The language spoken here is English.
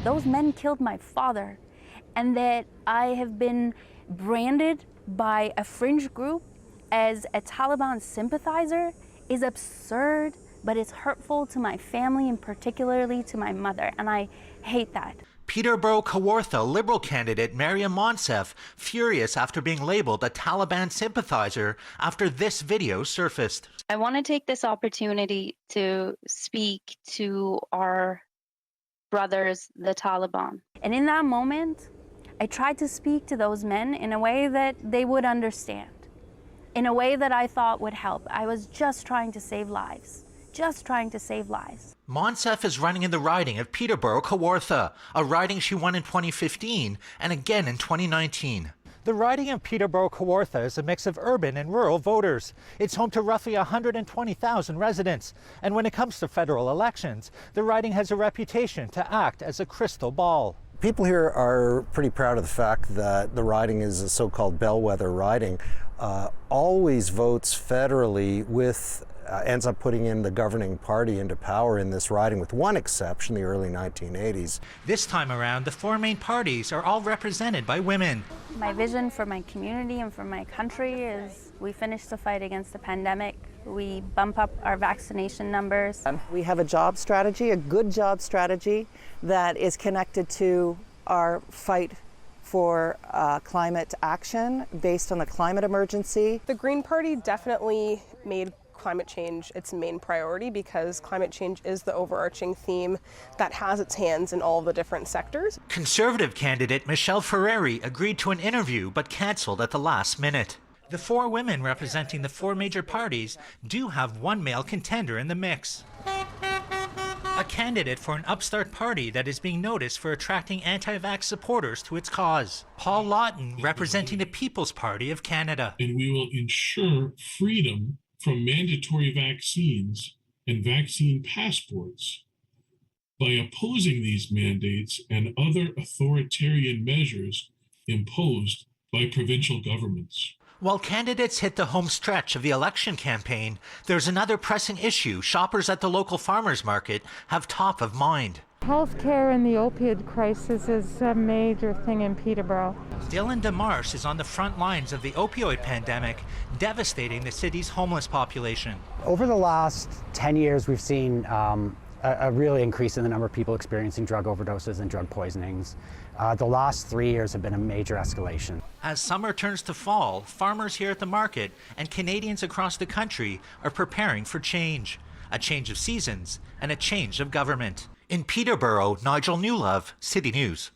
those men killed my father, and that I have been branded by a fringe group as a Taliban sympathizer is absurd, but it's hurtful to my family and particularly to my mother, and I hate that. Peterborough-Kawartha Liberal candidate Maryam Monsef furious after being labeled a Taliban sympathizer after this video surfaced. I want to take this opportunity to speak to our brothers, the Taliban. And in that moment, I tried to speak to those men in a way that they would understand, in a way that I thought would help. I was just trying to save lives. Just trying to save lives. Monsef is running in the riding of Peterborough-Kawartha, a riding she won in 2015 and again in 2019. The riding of Peterborough-Kawartha is a mix of urban and rural voters. It's home to roughly 120,000 residents. And when it comes to federal elections, the riding has a reputation to act as a crystal ball. People here are pretty proud of the fact that the riding is a so-called bellwether riding. Always votes federally with ends up putting in the governing party into power in this riding, with one exception, the early 1980s. This time around, the four main parties are all represented by women. My vision for my community and for my country is we finish the fight against the pandemic. We bump up our vaccination numbers. We have a job strategy, a good job strategy that is connected to our fight for climate action based on the climate emergency. The Green Party definitely made climate change its main priority because climate change is the overarching theme that has its hands in all the different sectors. Conservative candidate Michelle Ferreri agreed to an interview but cancelled at the last minute. The four women representing the four major parties do have one male contender in the mix. A candidate for an upstart party that is being noticed for attracting anti-vax supporters to its cause. Paul Lawton, representing the People's Party of Canada. And we will ensure freedom from mandatory vaccines and vaccine passports by opposing these mandates and other authoritarian measures imposed by provincial governments. While candidates hit the home stretch of the election campaign, there's another pressing issue shoppers at the local farmers market have top of mind. Healthcare and the opioid crisis is a major thing in Peterborough. Dylan DeMarsh is on the front lines of the opioid pandemic, devastating the city's homeless population. Over the last 10 years, we've seen a real increase in the number of people experiencing drug overdoses and drug poisonings. The last 3 years have been a major escalation. As summer turns to fall, farmers here at the market and Canadians across the country are preparing for change. A change of seasons and a change of government. In Peterborough, Nigel Newlove, City News.